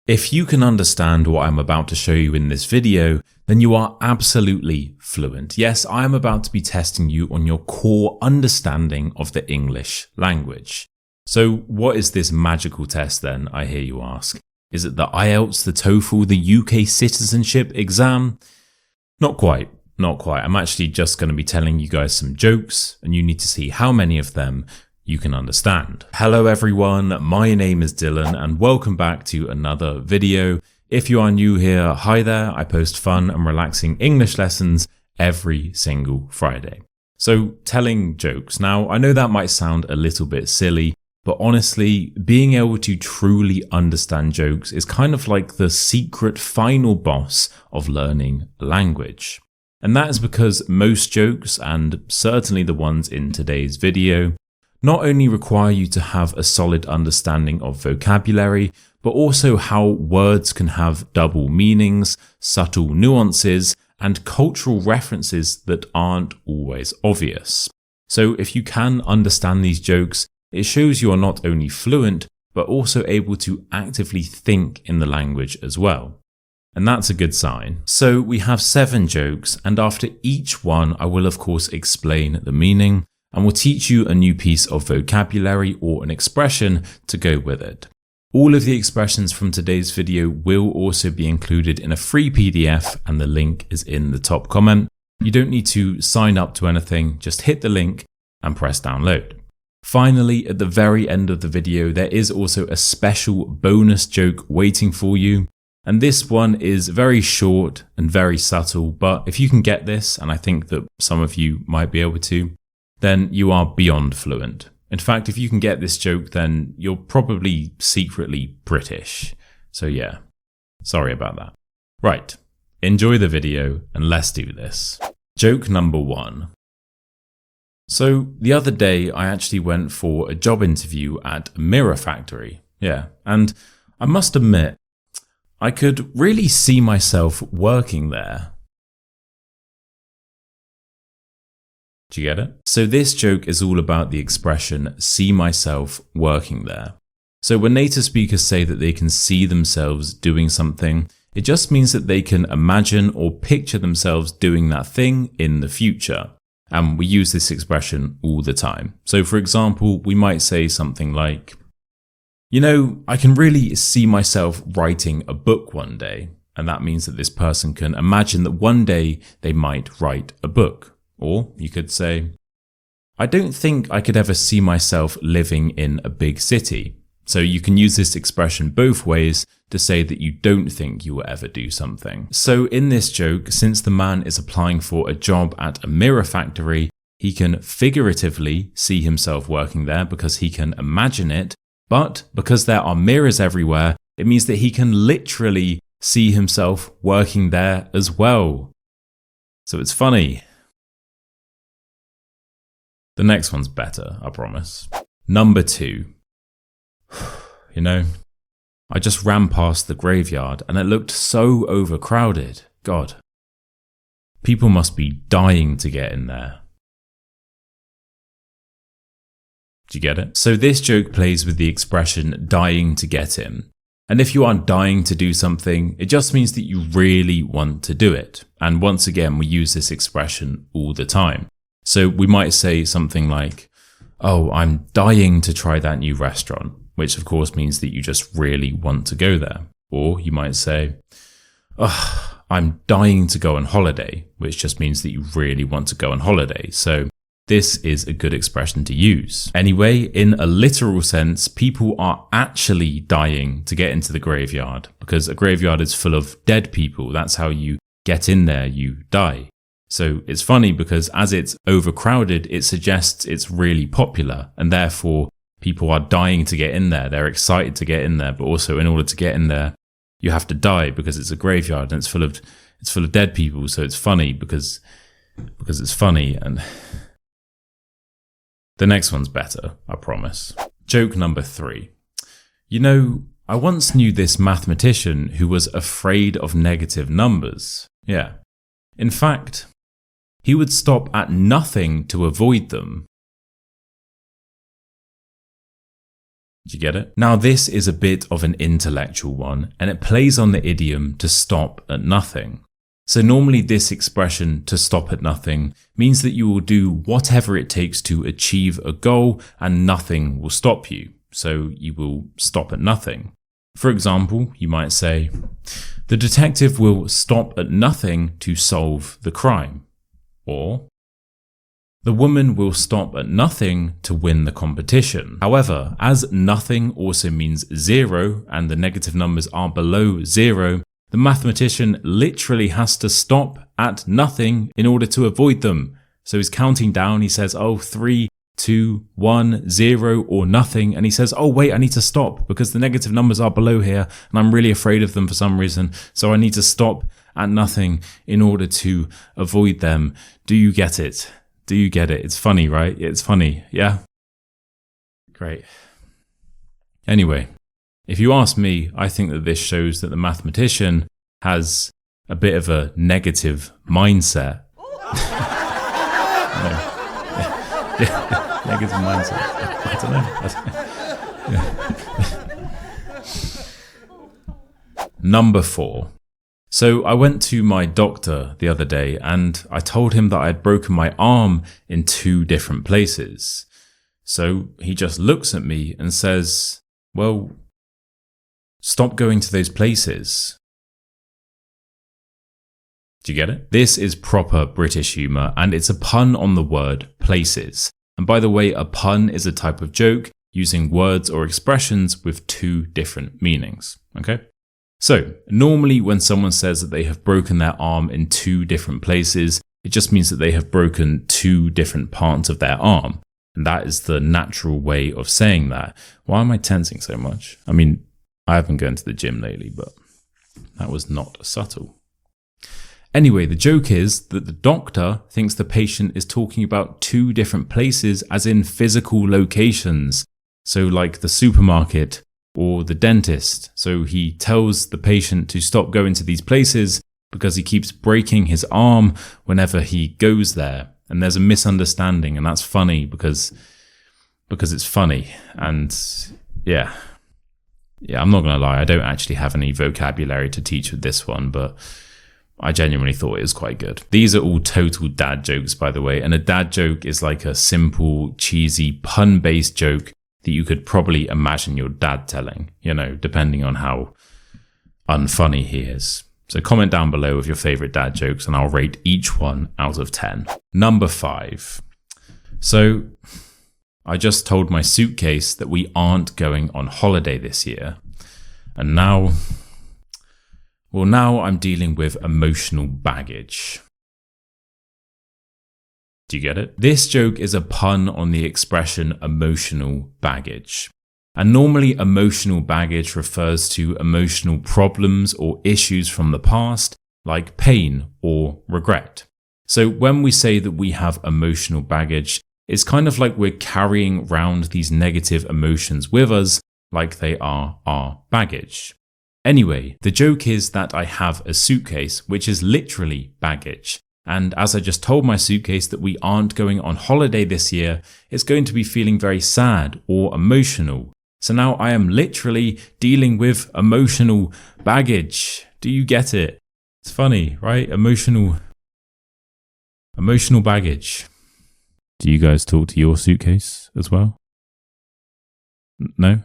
If you can understand what I'm about to show you in this video, then you are absolutely fluent. Yes, I am about to be testing you on your core understanding of the English language. So what is this magical test then, I hear you ask? Is it the IELTS, the TOEFL, the UK citizenship exam? Not quite. I'm actually just going to be telling you guys some jokes, and you need to see how many of them you can understand. Hello everyone, my name is Dylan and welcome back to another video. If you are new here, hi there, I post fun and relaxing English lessons every single Friday. So telling jokes. Now I know that might sound a little bit silly, but honestly, being able to truly understand jokes is kind of like the secret final boss of learning language. And that is because most jokes, and certainly the ones in today's video, not only require you to have a solid understanding of vocabulary, but also how words can have double meanings, subtle nuances, and cultural references that aren't always obvious. So if you can understand these jokes, it shows you are not only fluent, but also able to actively think in the language as well. And that's a good sign. So we have 7 jokes, and after each one, I will of course explain the meaning, and will teach you a new piece of vocabulary or an expression to go with it. All of the expressions from today's video will also be included in a free PDF, and the link is in the top comment. You don't need to sign up to anything, just hit the link and press download. Finally, at the very end of the video, there is also a special bonus joke waiting for you. And this one is very short and very subtle, but if you can get this, and I think that some of you might be able to, then you are beyond fluent. In fact, if you can get this joke, then you're probably secretly British. So yeah, sorry about that. Right, enjoy the video and let's do this. Joke number 1. So the other day I actually went for a job interview at a mirror factory. Yeah, and I must admit, I could really see myself working there. Do you get it? So this joke is all about the expression, see myself working there. So when native speakers say that they can see themselves doing something, it just means that they can imagine or picture themselves doing that thing in the future. And we use this expression all the time. So for example, we might say something like, you know, I can really see myself writing a book one day. And that means that this person can imagine that one day they might write a book. Or you could say, I don't think I could ever see myself living in a big city. So you can use this expression both ways to say that you don't think you will ever do something. So in this joke, since the man is applying for a job at a mirror factory, he can figuratively see himself working there because he can imagine it. But because there are mirrors everywhere, it means that he can literally see himself working there as well. So it's funny. The next one's better, I promise. Number 2. You know, I just ran past the graveyard and it looked so overcrowded. God. People must be dying to get in there. Do you get it? So this joke plays with the expression dying to get in. And if you are dying to do something, it just means that you really want to do it. And once again, we use this expression all the time. So we might say something like, oh, I'm dying to try that new restaurant, which of course means that you just really want to go there. Or you might say, oh, I'm dying to go on holiday, which just means that you really want to go on holiday. So this is a good expression to use. Anyway, in a literal sense, people are actually dying to get into the graveyard because a graveyard is full of dead people. That's how you get in there, you die. So it's funny because as it's overcrowded, it suggests it's really popular and therefore people are dying to get in there. They're excited to get in there, but also in order to get in there, you have to die because it's a graveyard and it's full of dead people. So it's funny because it's funny. And the next one's better, I promise. Joke number 3. You know, I once knew this mathematician who was afraid of negative numbers. Yeah. In fact, he would stop at nothing to avoid them. Do you get it? Now this is a bit of an intellectual one, and it plays on the idiom to stop at nothing. So normally this expression, to stop at nothing, means that you will do whatever it takes to achieve a goal and nothing will stop you. So you will stop at nothing. For example, you might say, the detective will stop at nothing to solve the crime. Or, the woman will stop at nothing to win the competition. However, as nothing also means zero and the negative numbers are below zero, the mathematician literally has to stop at nothing in order to avoid them. So he's counting down, he says, oh, 3, 2, 1, 0 or nothing. And he says, oh wait, I need to stop because the negative numbers are below here and I'm really afraid of them for some reason. So I need to stop at nothing in order to avoid them. Do you get it? Do you get it? It's funny, right? It's funny. Yeah. Great. Anyway, if you ask me, I think that this shows that the mathematician has a bit of a negative mindset. Negative mindset. I don't know. Number 4. So I went to my doctor the other day and I told him that I had broken my arm in 2 different places. So he just looks at me and says, well, stop going to those places. Do you get it? This is proper British humour and it's a pun on the word places. And by the way, a pun is a type of joke using words or expressions with 2 different meanings. Okay? So, normally when someone says that they have broken their arm in 2 different places, it just means that they have broken 2 different parts of their arm. And that is the natural way of saying that. Why am I tensing so much? I mean, I haven't gone to the gym lately, but that was not subtle. Anyway, the joke is that the doctor thinks the patient is talking about 2 different places as in physical locations. So like the supermarket or the dentist. So he tells the patient to stop going to these places because he keeps breaking his arm whenever he goes there. And there's a misunderstanding, and that's funny because it's funny. And yeah, I'm not going to lie, I don't actually have any vocabulary to teach with this one, but I genuinely thought it was quite good. These are all total dad jokes, by the way, and a dad joke is like a simple, cheesy, pun-based joke that you could probably imagine your dad telling, depending on how unfunny he is. So comment down below with your favorite dad jokes and I'll rate each one out of 10. Number 5. So I just told my suitcase that we aren't going on holiday this year. And now I'm dealing with emotional baggage. Do you get it? This joke is a pun on the expression emotional baggage. And normally emotional baggage refers to emotional problems or issues from the past, like pain or regret. So when we say that we have emotional baggage, it's kind of like we're carrying around these negative emotions with us, like they are our baggage. Anyway, the joke is that I have a suitcase, which is literally baggage. And as I just told my suitcase that we aren't going on holiday this year, it's going to be feeling very sad or emotional. So now I am literally dealing with emotional baggage. Do you get it? It's funny, right? Emotional baggage. Do you guys talk to your suitcase as well? No?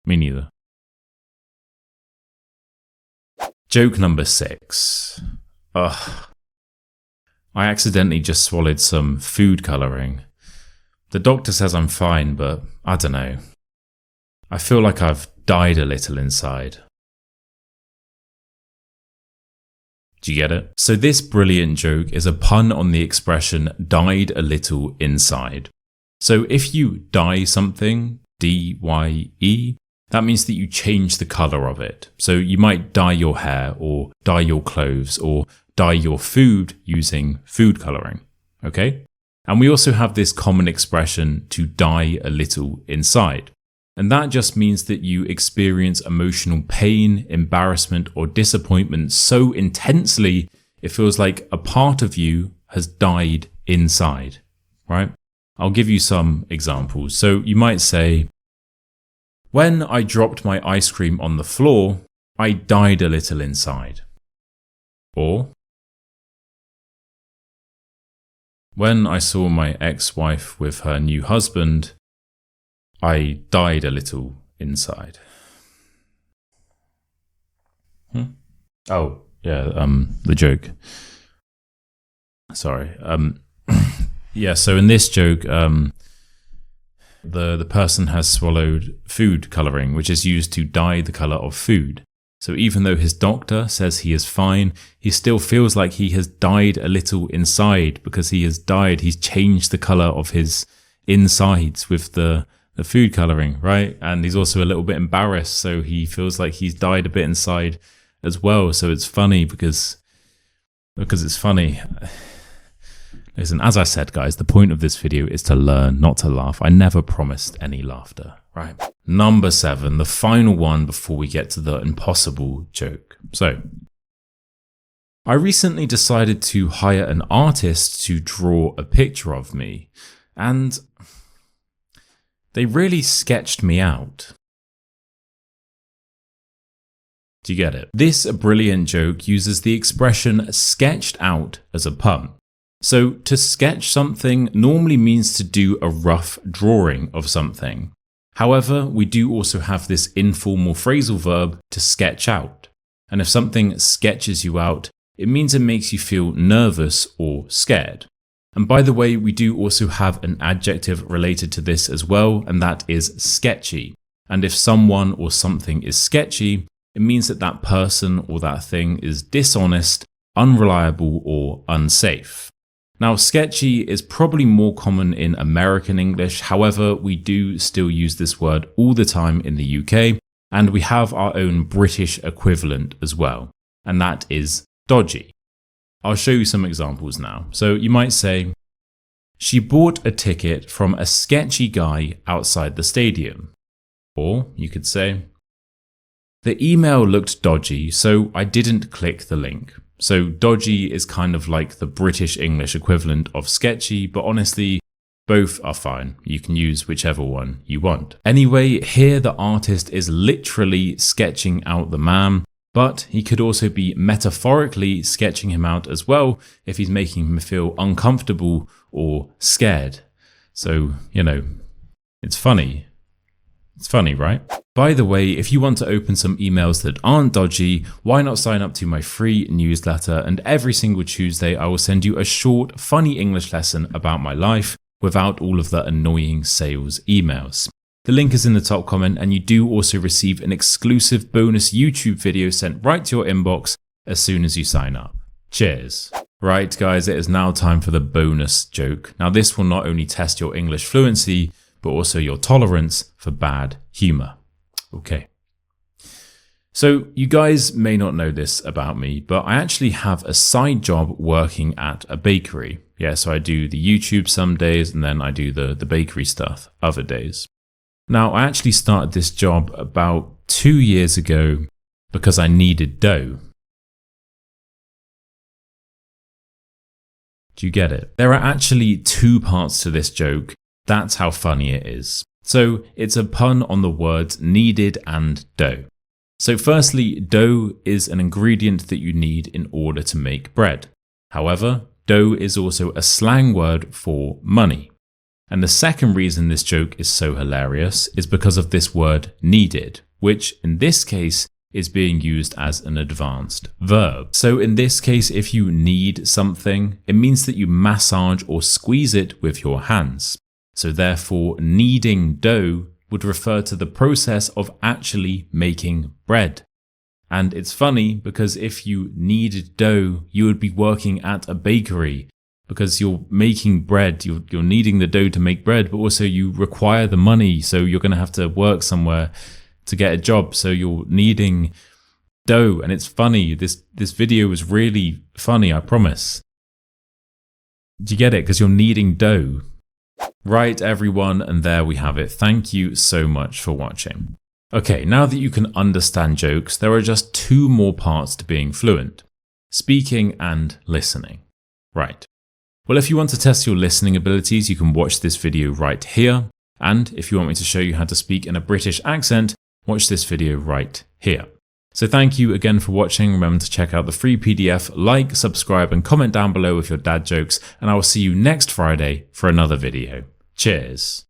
Me neither. Joke number 6. Ugh. I accidentally just swallowed some food colouring. The doctor says I'm fine, but I don't know. I feel like I've died a little inside. Do you get it? So this brilliant joke is a pun on the expression died a little inside. So if you dye something, D-Y-E, that means that you change the colour of it. So you might dye your hair or dye your clothes or dye your food using food colouring. Okay? And we also have this common expression to die a little inside. And that just means that you experience emotional pain, embarrassment, or disappointment so intensely, it feels like a part of you has died inside, right? I'll give you some examples. So you might say, when I dropped my ice cream on the floor, I died a little inside. Or, when I saw my ex-wife with her new husband, I died a little inside. Oh, yeah, the joke. Sorry. Yeah, so in this joke, the person has swallowed food colouring, which is used to dye the colour of food. So even though his doctor says he is fine, he still feels like he has died a little inside because he's changed the colour of his insides with the food colouring, right? And he's also a little bit embarrassed, so he feels like he's died a bit inside as well. So it's funny because it's funny. Listen, as I said, guys, the point of this video is to learn, not to laugh. I never promised any laughter, right? Number 7, the final one before we get to the impossible joke. So, I recently decided to hire an artist to draw a picture of me, and they really sketched me out. Do you get it? This brilliant joke uses the expression sketched out as a pun. So to sketch something normally means to do a rough drawing of something. However, we do also have this informal phrasal verb to sketch out. And if something sketches you out, it means it makes you feel nervous or scared. And by the way, we do also have an adjective related to this as well, and that is sketchy. And if someone or something is sketchy, it means that that person or that thing is dishonest, unreliable, or unsafe. Now, sketchy is probably more common in American English. However, we do still use this word all the time in the UK, and we have our own British equivalent as well, and that is dodgy. I'll show you some examples now. So you might say, she bought a ticket from a sketchy guy outside the stadium. Or you could say, the email looked dodgy, so I didn't click the link. So dodgy is kind of like the British English equivalent of sketchy, but honestly, both are fine. You can use whichever one you want. Anyway, here the artist is literally sketching out the man, but he could also be metaphorically sketching him out as well if he's making him feel uncomfortable or scared. So, you know, it's funny. It's funny, right? By the way, if you want to open some emails that aren't dodgy, why not sign up to my free newsletter? And every single Tuesday, I will send you a short, funny English lesson about my life without all of the annoying sales emails. The link is in the top comment, and you do also receive an exclusive bonus YouTube video sent right to your inbox as soon as you sign up. Cheers. Right, guys, it is now time for the bonus joke. Now, this will not only test your English fluency, but also your tolerance for bad humour. Okay. So you guys may not know this about me, but I actually have a side job working at a bakery. Yeah, so I do the YouTube some days, and then I do the bakery stuff other days. Now, I actually started this job about 2 years ago because I needed dough. Do you get it? There are actually 2 parts to this joke. That's how funny it is. So it's a pun on the words needed and dough. So firstly, dough is an ingredient that you need in order to make bread. However, dough is also a slang word for money. And the second reason this joke is so hilarious is because of this word needed, which in this case is being used as an advanced verb. So in this case, if you need something, it means that you massage or squeeze it with your hands. So therefore, kneading dough would refer to the process of actually making bread. And it's funny because if you needed dough, you would be working at a bakery because you're making bread, you're kneading the dough to make bread, but also you require the money, so you're going to have to work somewhere to get a job, so you're kneading dough. And it's funny, this video is really funny, I promise. Do you get it? Because you're kneading dough. Right, everyone, and there we have it. Thank you so much for watching. Okay, now that you can understand jokes, there are just 2 more parts to being fluent: speaking and listening. Right. Well, if you want to test your listening abilities, you can watch this video right here. And if you want me to show you how to speak in a British accent, watch this video right here. So thank you again for watching. Remember to check out the free PDF, like, subscribe, and comment down below with your dad jokes. And I will see you next Friday for another video. Cheers.